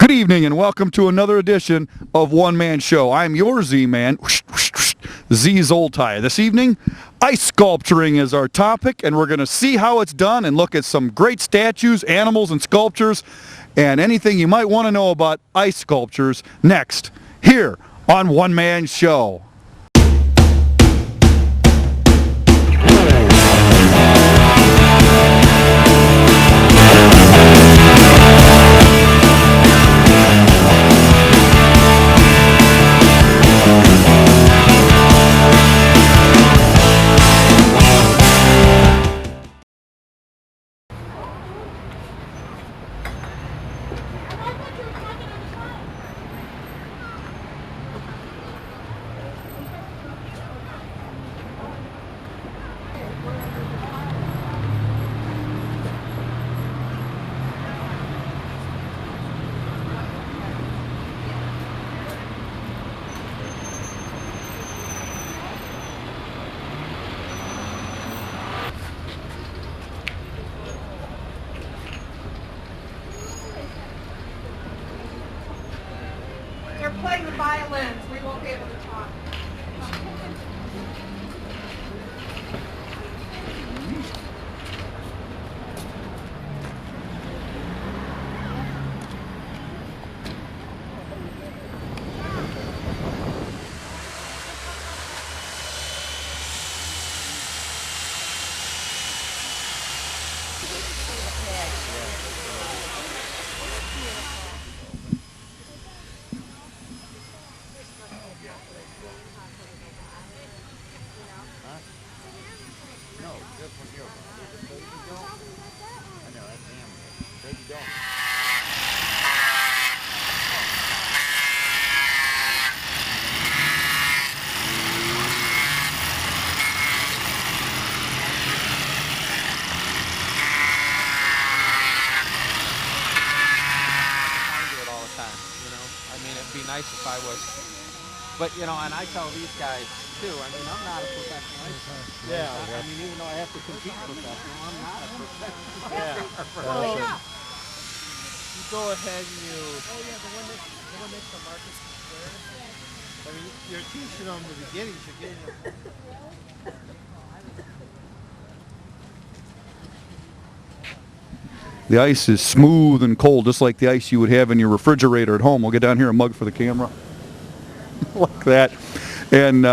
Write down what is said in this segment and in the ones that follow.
Good evening and welcome to another edition of One Man Show. I'm your Z-Man, ZOLTAI. This evening, ice sculpturing is our topic, and we're going to see how it's done and look at some great statues, animals, and sculptures, and anything you might want to know about ice sculptures next, here on One Man Show. They're playing the violins. We won't be able to talk. Be nice if I was, but you know, and I tell these guys too, I mean, I'm not a professional ice sculptor. Yeah. I mean, even though I have to compete professional, I'm not a professional. Yeah. You go ahead and you. Oh yeah, the one next to Marcus Square. I mean, you're teaching them the beginnings. You're getting them. The ice is smooth and cold, just like the ice you would have in your refrigerator at home. We'll get down here a mug for the camera. Like that. And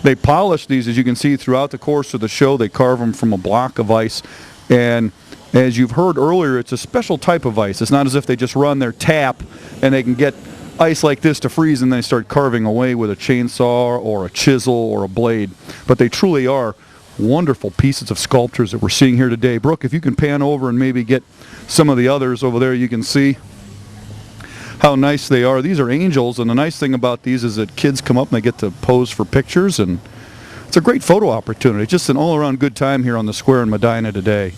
they polish these, as you can see, throughout the course of the show. They carve them from a block of ice. And as you've heard earlier, it's a special type of ice. It's not as if they just run their tap and they can get ice like this to freeze and then they start carving away with a chainsaw or a chisel or a blade. But they truly are wonderful pieces of sculptures that we're seeing here today. Brooke, if you can pan over and maybe get some of the others over there, you can see how nice they are. These are angels, and the nice thing about these is that kids come up and they get to pose for pictures, and it's a great photo opportunity. Just an all-around good time here on the square in Medina today.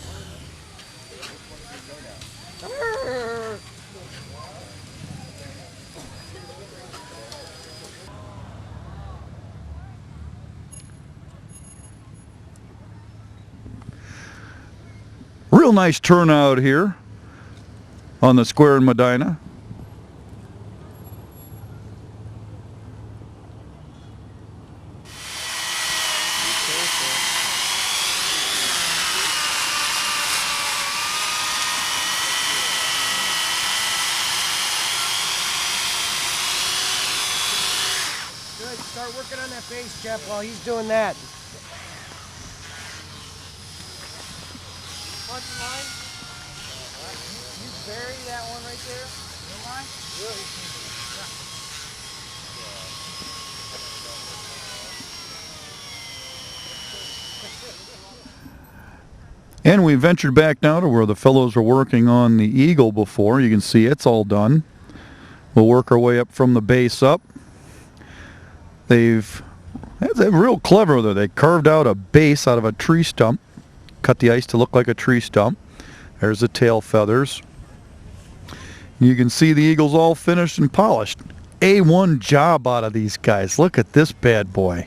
Real nice turnout here on the square in Medina. Good, start working on that base, Jeff, while he's doing that. Punch line. You bury that one right there. Your line? Yeah. And we ventured back now to where the fellows were working on the eagle before. You can see it's all done. We'll work our way up from the base up. They're real clever there. They carved out a base out of a tree stump. Cut the ice to look like a tree stump. There's the tail feathers. You can see the eagles all finished and polished. A1 job out of these guys. Look at this bad boy.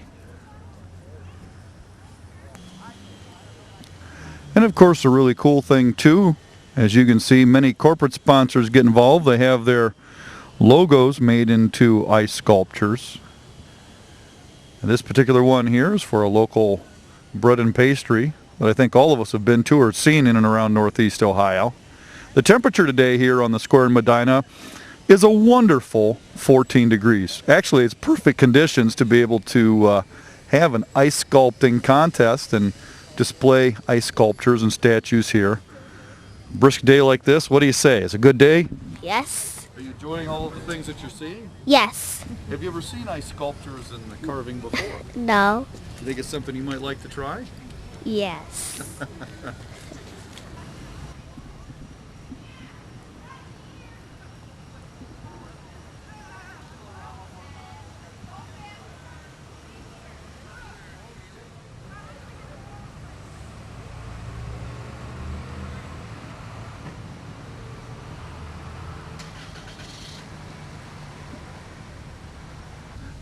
And of course, a really cool thing too, as you can see, many corporate sponsors get involved. They have their logos made into ice sculptures. And this particular one here is for a local bread and pastry that I think all of us have been to or seen in and around Northeast Ohio. The temperature today here on the square in Medina is a wonderful 14 degrees. Actually, it's perfect conditions to be able to have an ice sculpting contest and display ice sculptures and statues here. Brisk day like this, what do you say? Is it a good day? Yes. Are you enjoying all of the things that you're seeing? Yes. Have you ever seen ice sculptures and the carving before? No. Do you think it's something you might like to try? Yes.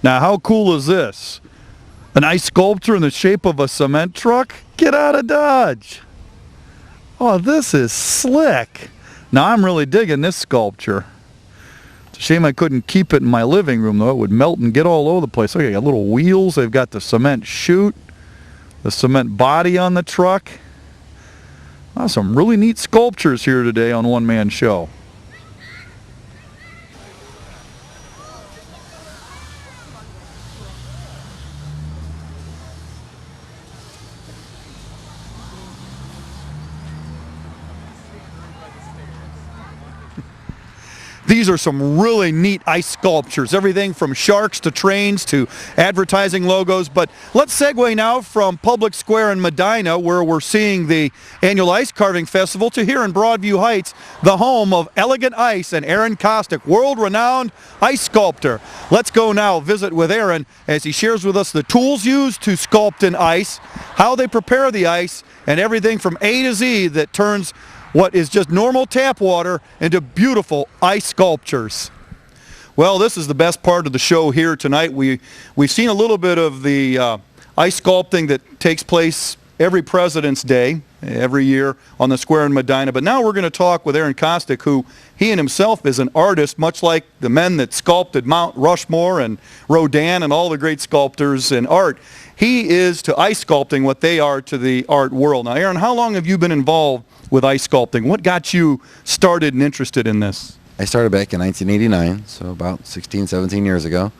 Now, how cool is this? An ice sculpture in the shape of a cement truck? Get out of Dodge. Oh, this is slick. Now, I'm really digging this sculpture. It's a shame I couldn't keep it in my living room, though. It would melt and get all over the place. Look, I got little wheels. They've got the cement chute, the cement body on the truck. Wow, some really neat sculptures here today on One Man Show. These are some really neat ice sculptures, everything from sharks to trains to advertising logos. But let's segue now from Public Square in Medina, where we're seeing the annual Ice Carving Festival, to here in Broadview Heights, the home of Elegant Ice and Aaron Costic, world-renowned ice sculptor. Let's go now visit with Aaron as he shares with us the tools used to sculpt in ice, how they prepare the ice, and everything from A to Z that turns what is just normal tap water into beautiful ice sculptures. Well, this is the best part of the show here tonight. We've seen a little bit of the ice sculpting that takes place every President's Day, every year on the square in Medina. But now we're going to talk with Aaron Costic, who he and himself is an artist, much like the men that sculpted Mount Rushmore and Rodin and all the great sculptors in art. He is to ice sculpting what they are to the art world. Now, Aaron, how long have you been involved with ice sculpting? What got you started and interested in this? I started back in 1989, so about 16, 17 years ago,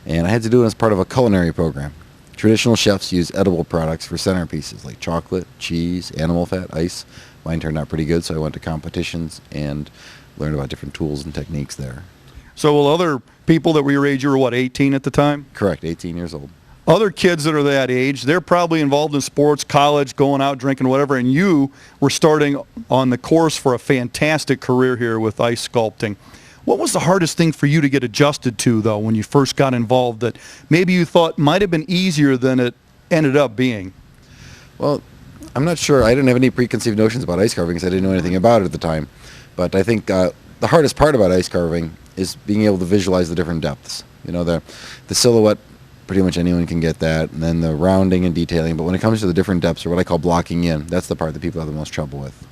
and I had to do it as part of a culinary program. Traditional chefs use edible products for centerpieces like chocolate, cheese, animal fat, ice. Mine turned out pretty good, so I went to competitions and learned about different tools and techniques there. So will other people that were your age, you were what, 18 at the time? Correct, 18 years old. Other kids that are that age, they're probably involved in sports, college, going out, drinking, whatever, and you were starting on the course for a fantastic career here with ice sculpting. What was the hardest thing for you to get adjusted to, though, when you first got involved that maybe you thought might have been easier than it ended up being? Well, I'm not sure. I didn't have any preconceived notions about ice carving because I didn't know anything about it at the time. But I think the hardest part about ice carving is being able to visualize the different depths. You know, the silhouette, pretty much anyone can get that, and then the rounding and detailing. But when it comes to the different depths, or what I call blocking in, that's the part that people have the most trouble with.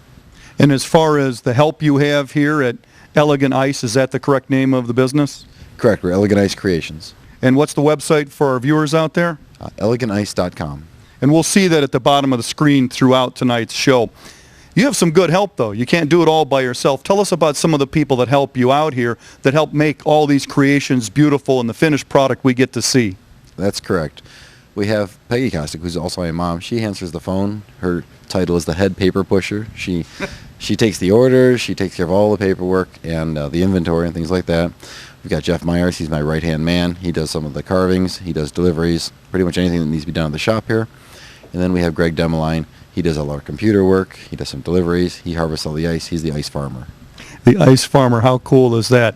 And as far as the help you have here at Elegant Ice, is that the correct name of the business? Correct. We're Elegant Ice Creations. And what's the website for our viewers out there? ElegantIce.com. And we'll see that at the bottom of the screen throughout tonight's show. You have some good help, though. You can't do it all by yourself. Tell us about some of the people that help you out here, that help make all these creations beautiful and the finished product we get to see. That's correct. We have Peggy Costic, who's also my mom. She answers the phone. Her title is the head paper pusher. She takes the orders. She takes care of all the paperwork and the inventory and things like that. We've got Jeff Myers. He's my right-hand man. He does some of the carvings. He does deliveries, pretty much anything that needs to be done at the shop here. And then we have Greg Demeline. He does all our computer work. He does some deliveries. He harvests all the ice. He's the ice farmer. The ice farmer, how cool is that?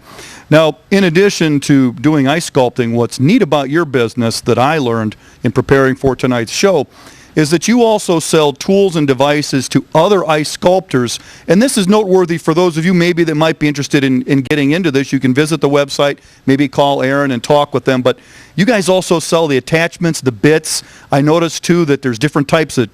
Now, in addition to doing ice sculpting, what's neat about your business that I learned in preparing for tonight's show is that you also sell tools and devices to other ice sculptors. And this is noteworthy for those of you maybe that might be interested in getting into this. You can visit the website, maybe call Aaron and talk with them. But you guys also sell the attachments, the bits. I noticed too that there's different types of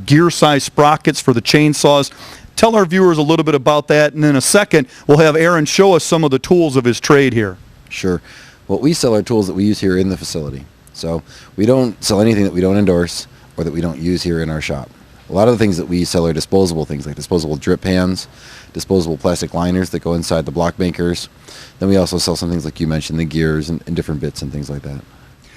gear-size sprockets for the chainsaws. Tell our viewers a little bit about that, and in a second we'll have Aaron show us some of the tools of his trade here. Sure. What we sell are tools that we use here in the facility. So we don't sell anything that we don't endorse or that we don't use here in our shop. A lot of the things that we sell are disposable things, like disposable drip pans, disposable plastic liners that go inside the block makers. Then we also sell some things like you mentioned, the gears and different bits and things like that.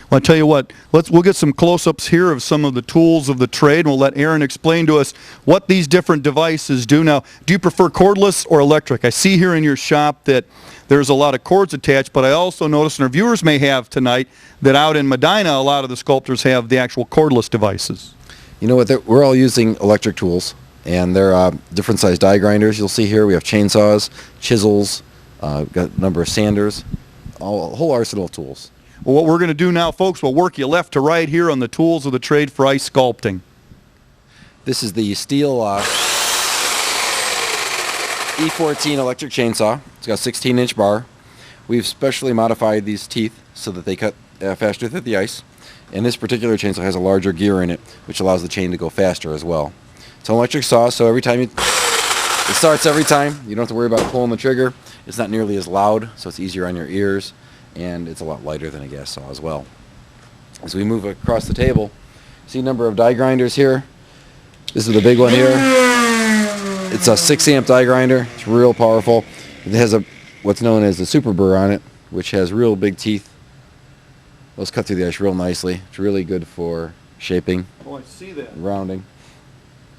Well, I tell you what, we'll get some close-ups here of some of the tools of the trade, and we'll let Aaron explain to us what these different devices do. Now, do you prefer cordless or electric? I see here in your shop that there's a lot of cords attached, but I also noticed, and our viewers may have tonight, that out in Medina, a lot of the sculptors have the actual cordless devices. You know what, we're all using electric tools, and they're different size die grinders. You'll see here we have chainsaws, chisels, got a number of sanders, a whole arsenal of tools. Well, what we're going to do now, folks, we'll work you left to right here on the tools of the trade for ice sculpting. This is the steel E14 electric chainsaw. It's got a 16-inch bar. We've specially modified these teeth so that they cut faster through the ice. And this particular chainsaw has a larger gear in it, which allows the chain to go faster as well. It's an electric saw, so every time it starts every time. You don't have to worry about pulling the trigger. It's not nearly as loud, so it's easier on your ears. And it's a lot lighter than a gas saw as well. As we move across the table, see a number of die grinders here. This is the big one here. It's a 6-amp die grinder. It's real powerful. It has what's known as the Super Burr on it, which has real big teeth. Those cut through the ice real nicely. It's really good for shaping. Oh, I see that. And rounding.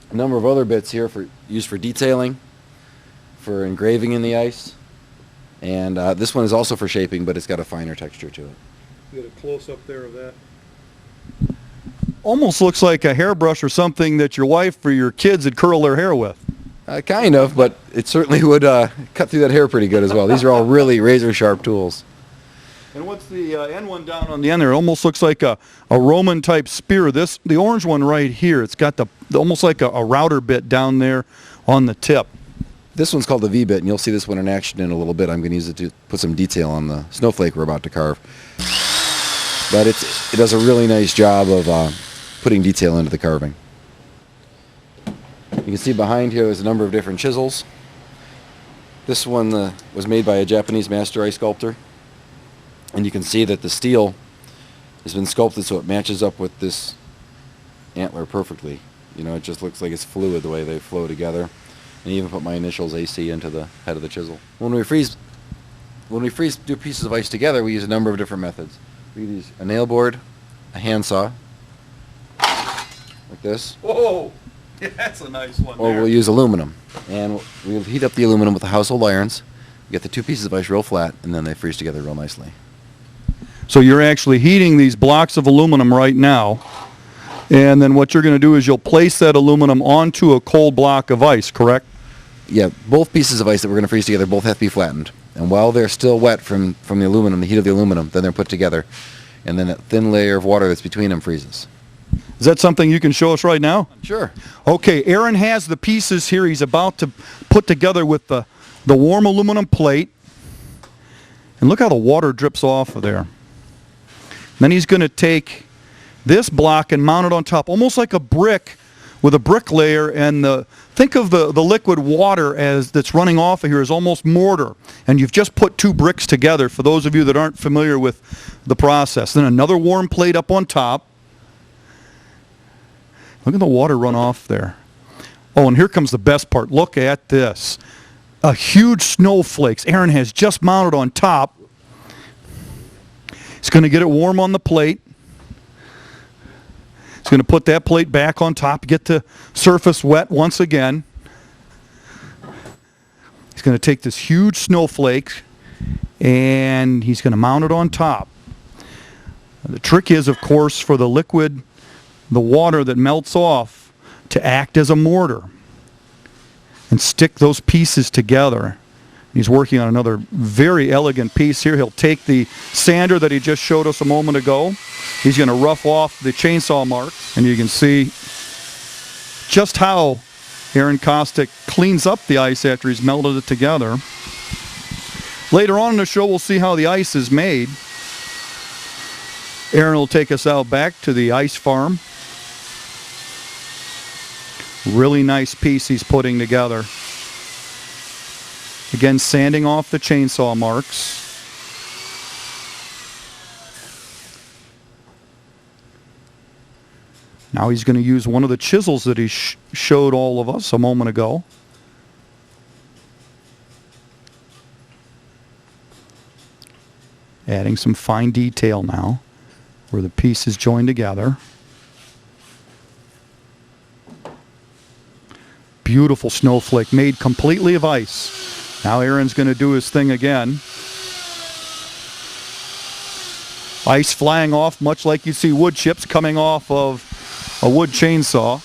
A number of other bits here used for detailing, for engraving in the ice. And this one is also for shaping, but it's got a finer texture to it. Get a close-up there of that. Almost looks like a hairbrush or something that your wife or your kids would curl their hair with. Kind of, but it certainly would cut through that hair pretty good as well. These are all really razor-sharp tools. And what's the end one down on the end there? It almost looks like a Roman-type spear. The orange one right here, it's got almost like a router bit down there on the tip. This one's called the V-bit, and you'll see this one in action in a little bit. I'm going to use it to put some detail on the snowflake we're about to carve. But it does a really nice job of putting detail into the carving. You can see behind here there's a number of different chisels. This one was made by a Japanese master ice sculptor. And you can see that the steel has been sculpted so it matches up with this antler perfectly. You know, it just looks like it's fluid the way they flow together. And even put my initials AC into the head of the chisel. When we freeze two pieces of ice together, we use a number of different methods. We use a nail board, a handsaw, like this. Whoa! Yeah, that's a nice one. Or we'll use aluminum. And we'll heat up the aluminum with the household irons, get the two pieces of ice real flat, and then they freeze together real nicely. So you're actually heating these blocks of aluminum right now. And then what you're going to do is you'll place that aluminum onto a cold block of ice, correct? Yeah, both pieces of ice that we're going to freeze together both have to be flattened. And while they're still wet from the aluminum, the heat of the aluminum, then they're put together. And then that thin layer of water that's between them freezes. Is that something you can show us right now? Sure. Okay, Aaron has the pieces here he's about to put together with the warm aluminum plate. And look how the water drips off of there. Then he's going to take this block and mount it on top, almost like a brick with a brick layer, and think of the liquid water that's running off of here as almost mortar, and you've just put two bricks together for those of you that aren't familiar with the process. Then another warm plate up on top. Look at the water run off there. Oh, and here comes the best part. Look at this. A huge snowflakes Aaron has just mounted on top. He's going to get it warm on the plate. He's going to put that plate back on top, get the surface wet once again. He's going to take this huge snowflake and he's going to mount it on top. The trick is, of course, for the liquid, the water that melts off, to act as a mortar and stick those pieces together. He's working on another very elegant piece here. He'll take the sander that he just showed us a moment ago. He's going to rough off the chainsaw mark, and you can see just how Aaron Costic cleans up the ice after he's melted it together. Later on in the show, we'll see how the ice is made. Aaron will take us out back to the ice farm. Really nice piece he's putting together. Again, sanding off the chainsaw marks. Now he's going to use one of the chisels that he showed all of us a moment ago. Adding some fine detail now where the piece is joined together. Beautiful snowflake made completely of ice. Now Aaron's going to do his thing again. Ice flying off much like you see wood chips coming off of a wood chainsaw.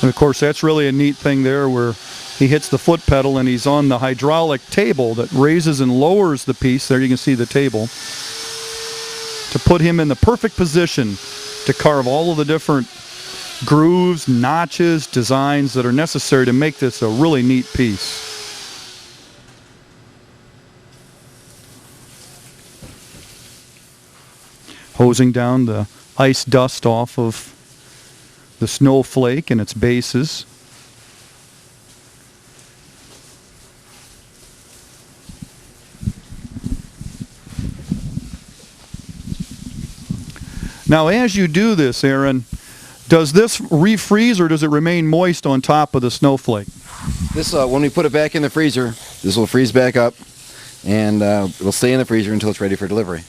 And of course, that's really a neat thing there where he hits the foot pedal and he's on the hydraulic table that raises and lowers the piece. There you can see the table. To put him in the perfect position to carve all of the different grooves, notches, designs that are necessary to make this a really neat piece. Hosing down the ice dust off of the snowflake and its bases. Now as you do this, Aaron, does this refreeze or does it remain moist on top of the snowflake? This, when we put it back in the freezer, this will freeze back up, and it'll stay in the freezer until it's ready for delivery.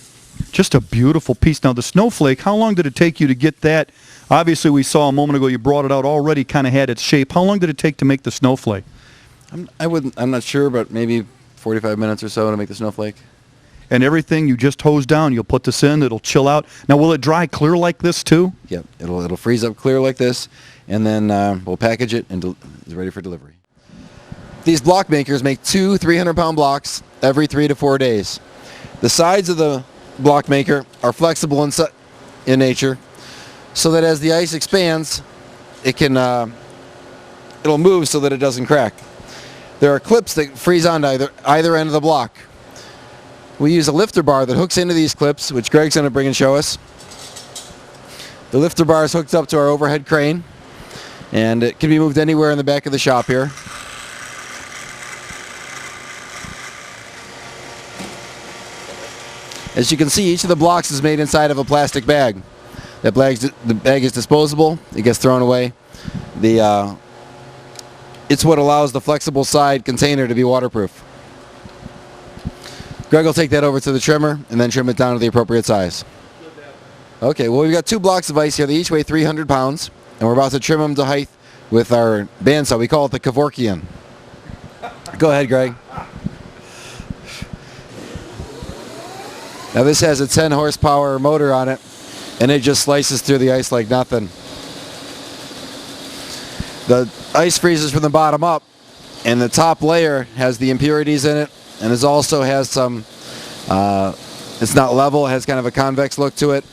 Just a beautiful piece. Now the snowflake, how long did it take you to get that? Obviously we saw a moment ago you brought it out already, kind of had its shape. How long did it take to make the snowflake? I'm not sure, but maybe 45 minutes or so to make the snowflake. And everything you just hose down, you'll put this in, it'll chill out. Now will it dry clear like this too? Yep, it'll freeze up clear like this, and then we'll package it and it's ready for delivery. These block makers make 2 300-pound blocks every 3 to 4 days. The sides of the block maker are flexible in nature, so that as the ice expands, it'll move so that it doesn't crack. There are clips that freeze onto either end of the block. We use a lifter bar that hooks into these clips, which Greg's going to bring and show us. The lifter bar is hooked up to our overhead crane, and it can be moved anywhere in the back of the shop here. As you can see, each of the blocks is made inside of a plastic bag. The bag is disposable. It gets thrown away. It's what allows the flexible side container to be waterproof. Greg will take that over to the trimmer and then trim it down to the appropriate size. Okay, well, we've got 2 blocks of ice here. They each weigh 300 pounds, and we're about to trim them to height with our bandsaw. We call it the Kevorkian. Go ahead, Greg. Now this has a 10 horsepower motor on it, and it just slices through the ice like nothing. The ice freezes from the bottom up, and the top layer has the impurities in it, and it also has some, it's not level, it has kind of a convex look to it.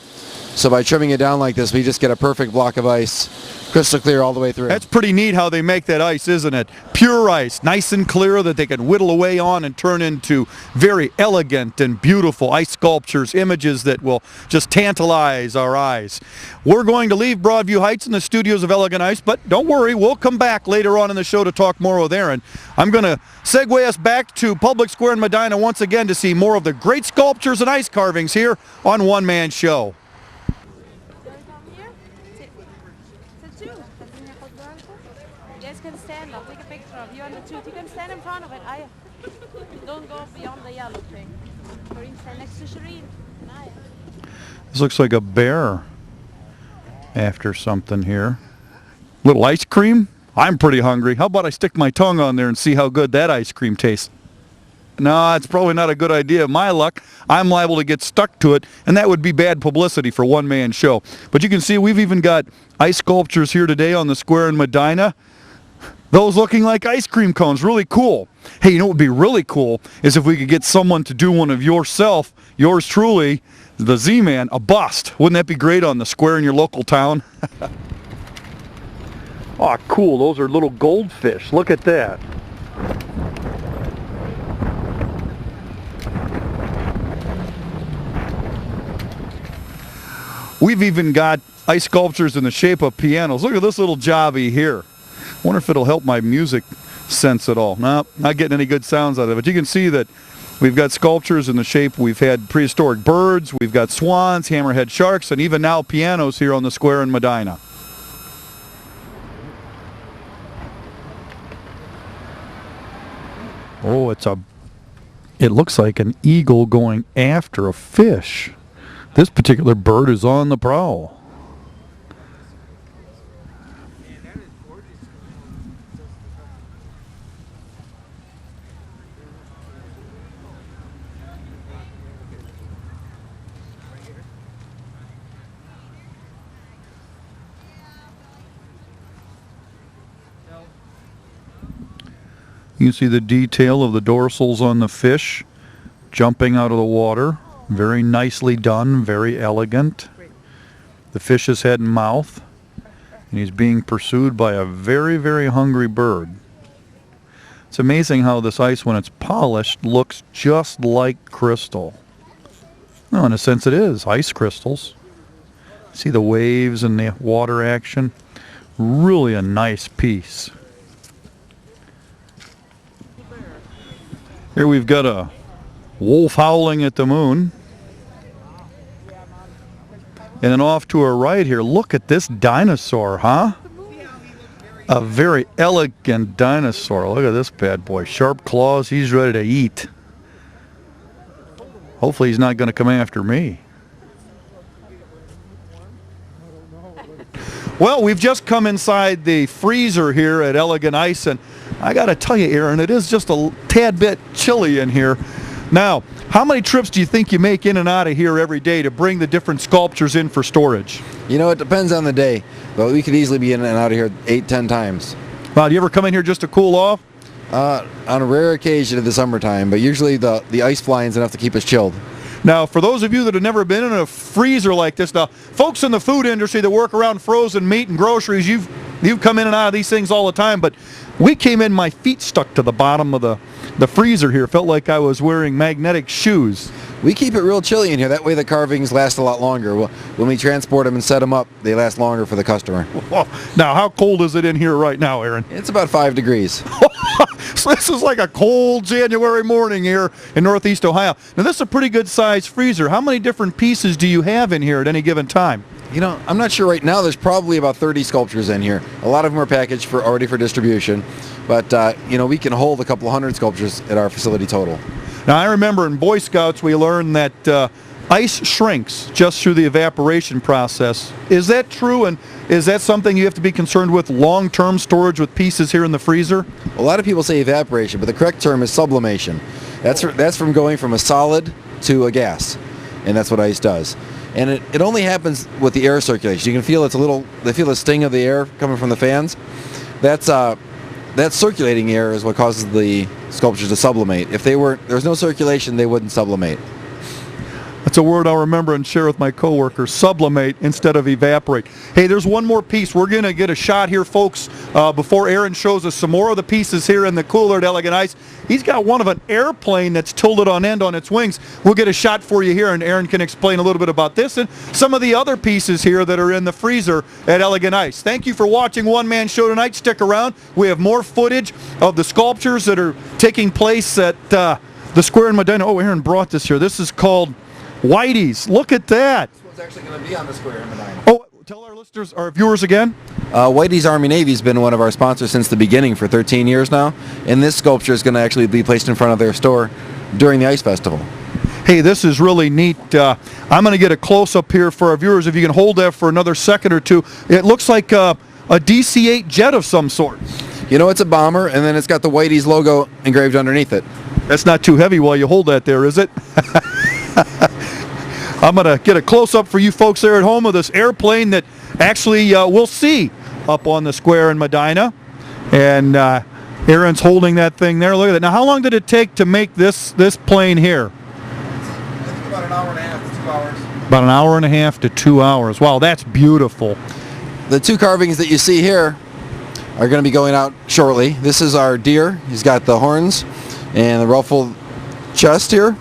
So by trimming it down like this, we just get a perfect block of ice, crystal clear all the way through. That's pretty neat how they make that ice, isn't it? Pure ice, nice and clear that they can whittle away on and turn into very elegant and beautiful ice sculptures, images that will just tantalize our eyes. We're going to leave Broadview Heights in the studios of Elegant Ice, but don't worry, we'll come back later on in the show to talk more with Aaron. I'm going to segue us back to Public Square in Medina once again to see more of the great sculptures and ice carvings here on One Man Show. You guys can stand. I'll take a picture of you on the tooth. You can stand in front of it. Don't go beyond the yellow thing. Shireen, stand next to Shireen. This looks like a bear after something here. Little ice cream? I'm pretty hungry. How about I stick my tongue on there and see how good that ice cream tastes? No, it's probably not a good idea. My luck, I'm liable to get stuck to it, and that would be bad publicity for One Man Show. But you can see we've even got ice sculptures here today on the square in Medina. Those looking like ice cream cones, really cool. Hey, you know what would be really cool is if we could get someone to do one of yours truly, the Z-Man, a bust. Wouldn't that be great on the square in your local town? Oh, cool. Those are little goldfish. Look at that. We've even got ice sculptures in the shape of pianos. Look at this little jobby here. I wonder if it'll help my music sense at all. No, not getting any good sounds out of it. You can see that we've got sculptures in the shape. We've had prehistoric birds, we've got swans, hammerhead sharks, and even now pianos here on the square in Medina. Oh, it looks like an eagle going after a fish. This particular bird is on the prowl. You can see the detail of the dorsals on the fish jumping out of the water. Very nicely done, very elegant. The fish's head and mouth. And he's being pursued by a very, very hungry bird. It's amazing how this ice, when it's polished, looks just like crystal. Well, in a sense it is, ice crystals. See the waves and the water action? Really a nice piece. Here we've got a wolf howling at the moon. And then off to our right here, look at this dinosaur, huh? A very elegant dinosaur. Look at this bad boy. Sharp claws, he's ready to eat. Hopefully he's not going to come after me. Well, we've just come inside the freezer here at Elegant Ice, and I got to tell you, Aaron, it is just a tad bit chilly in here. Now, how many trips do you think you make in and out of here every day to bring the different sculptures in for storage? You know, it depends on the day, but we could easily be in and out of here 8-10 times. Well, do you ever come in here just to cool off? On a rare occasion in the summertime, but usually the ice flying's enough to keep us chilled. Now, for those of you that have never been in a freezer like this, now, folks in the food industry that work around frozen meat and groceries, you've come in and out of these things all the time, but we came in, my feet stuck to the bottom of the freezer here. Felt like I was wearing magnetic shoes. We keep it real chilly in here. That way the carvings last a lot longer. When we transport them and set them up, they last longer for the customer. Now, how cold is it in here right now, Aaron? It's about 5 degrees. So this is like a cold January morning here in Northeast Ohio. Now, this is a pretty good sized freezer. How many different pieces do you have in here at any given time? You know, I'm not sure right now. There's probably about 30 sculptures in here. A lot of them are packaged already for distribution. But, you know, we can hold a couple hundred sculptures at our facility total. Now, I remember in Boy Scouts we learned that ice shrinks just through the evaporation process. Is that true, and is that something you have to be concerned with long-term storage with pieces here in the freezer? A lot of people say evaporation, but the correct term is sublimation. That's from going from a solid to a gas, and that's what ice does. And it only happens with the air circulation. You can feel they feel the sting of the air coming from the fans. That circulating air is what causes the sculptures to sublimate. If there was no circulation, they wouldn't sublimate. It's a word I'll remember and share with my coworkers. Sublimate instead of evaporate. Hey, there's one more piece. We're going to get a shot here, folks, before Aaron shows us some more of the pieces here in the cooler at Elegant Ice. He's got one of an airplane that's tilted on end on its wings. We'll get a shot for you here, and Aaron can explain a little bit about this and some of the other pieces here that are in the freezer at Elegant Ice. Thank you for watching One Man Show tonight. Stick around. We have more footage of the sculptures that are taking place at the square in Medina. Oh, Aaron brought this here. This is called Whitey's. Look at that. This one's actually going to be on the square in Medina. Oh, tell our listeners, our viewers again. Whitey's Army Navy has been one of our sponsors since the beginning for 13 years now, and this sculpture is going to actually be placed in front of their store during the Ice Festival. Hey, this is really neat. I'm going to get a close-up here for our viewers. If you can hold that for another second or two. It looks like a DC-8 jet of some sort. You know, it's a bomber, and then it's got the Whitey's logo engraved underneath it. That's not too heavy while you hold that there, is it? I'm going to get a close-up for you folks there at home of this airplane that actually we'll see up on the square in Medina. And Aaron's holding that thing there. Look at that. Now, how long did it take to make this plane here? I think about an hour and a half to 2 hours. About an hour and a half to 2 hours. Wow, that's beautiful. The two carvings that you see here are going to be going out shortly. This is our deer. He's got the horns and the ruffled chest here.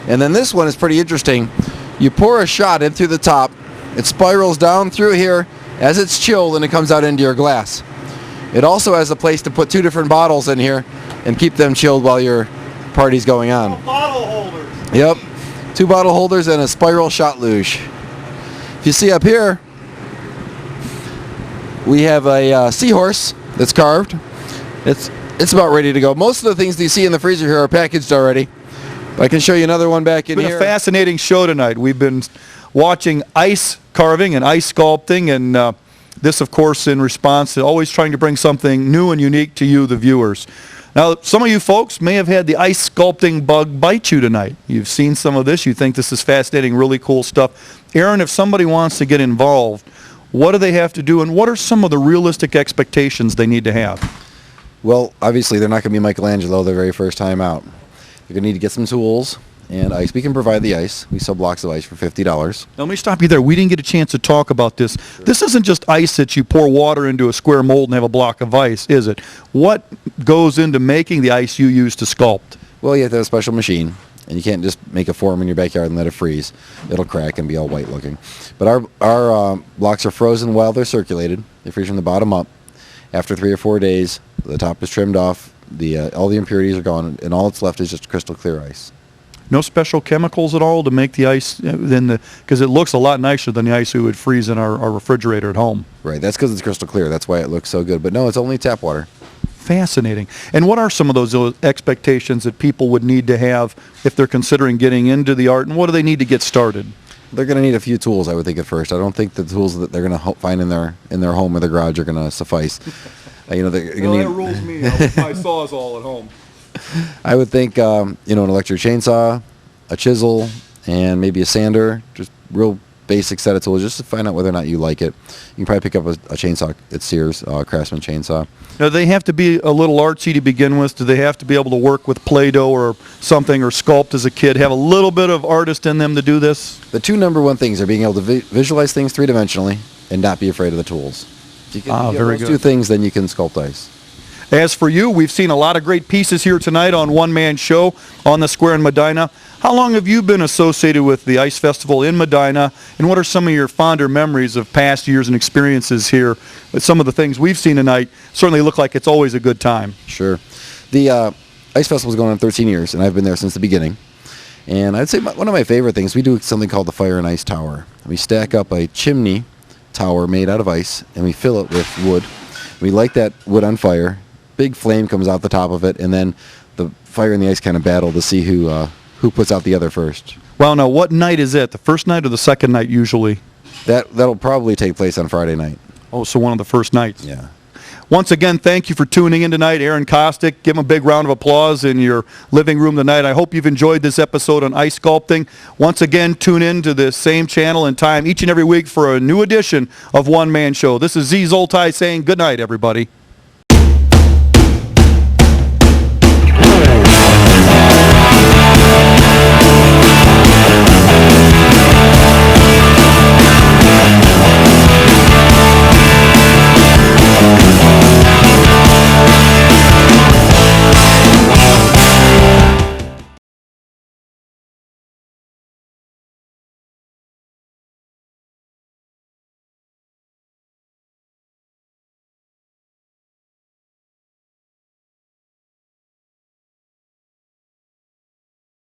And then this one is pretty interesting. You pour a shot in through the top. It spirals down through here as it's chilled, and it comes out into your glass. It also has a place to put two different bottles in here and keep them chilled while your party's going on. Oh, bottle holders. Yep. 2 bottle holders and a spiral shot luge. If you see up here, we have a seahorse that's carved. It's about ready to go. Most of the things that you see in the freezer here are packaged already. But I can show you another one back in It's been here. a fascinating show tonight. We've been watching ice carving and ice sculpting, and this, of course, in response to always trying to bring something new and unique to you, the viewers. Now, some of you folks may have had the ice sculpting bug bite you tonight. You've seen some of this. You think this is fascinating, really cool stuff. Aaron, if somebody wants to get involved, what do they have to do, and what are some of the realistic expectations they need to have? Well, obviously, they're not going to be Michelangelo their very first time out. You're going to need to get some tools and ice. We can provide the ice. We sell blocks of ice for $50. Now, let me stop you there. We didn't get a chance to talk about this. Sure. This isn't just ice that you pour water into a square mold and have a block of ice, is it? What goes into making the ice you use to sculpt? Well, you have to have a special machine, and you can't just make a form in your backyard and let it freeze. It'll crack and be all white looking. But our blocks are frozen while they're circulated. They freeze from the bottom up. After 3 or 4 days, the top is trimmed off. All the impurities are gone, and all that's left is just crystal clear ice. No special chemicals at all to make the ice, because it looks a lot nicer than the ice we would freeze in our refrigerator at home. Right, that's because it's crystal clear. That's why it looks so good. But no, it's only tap water. Fascinating. And what are some of those expectations that people would need to have if they're considering getting into the art, and what do they need to get started? They're going to need a few tools, I would think, at first. I don't think the tools that they're going to find in their home or their garage are going to suffice. They're going that rules me. My sawzall at home. I would think, an electric chainsaw, a chisel, and maybe a sander. Just real basic set of tools, just to find out whether or not you like it. You can probably pick up a chainsaw at Sears, Craftsman chainsaw. Now, they have to be a little artsy to begin with. Do they have to be able to work with Play-Doh or something, or sculpt as a kid? Have a little bit of artist in them to do this? The two number one things are being able to visualize things three-dimensionally and not be afraid of the tools. If you can get very those good. 2 things, then you can sculpt ice. As for you, we've seen a lot of great pieces here tonight on One Man Show on the square in Medina. How long have you been associated with the Ice Festival in Medina, and what are some of your fonder memories of past years and experiences here? Some of the things we've seen tonight certainly look like it's always a good time. Sure. The Ice Festival is going on 13 years, and I've been there since the beginning. And I'd say one of my favorite things, we do something called the Fire and Ice Tower. We stack up a chimney tower made out of ice, and we fill it with wood. We light that wood on fire. Big flame comes out the top of it, and then the fire and the ice kind of battle to see who puts out the other first. Well, now, what night is it? The first night or the second night usually? That'll probably take place on Friday night. Oh, so one of the first nights. Yeah. Once again, thank you for tuning in tonight. Aaron Costic, give him a big round of applause in your living room tonight. I hope you've enjoyed this episode on ice sculpting. Once again, tune in to this same channel and time each and every week for a new edition of One Man Show. This is ZOLTAI saying good night, everybody.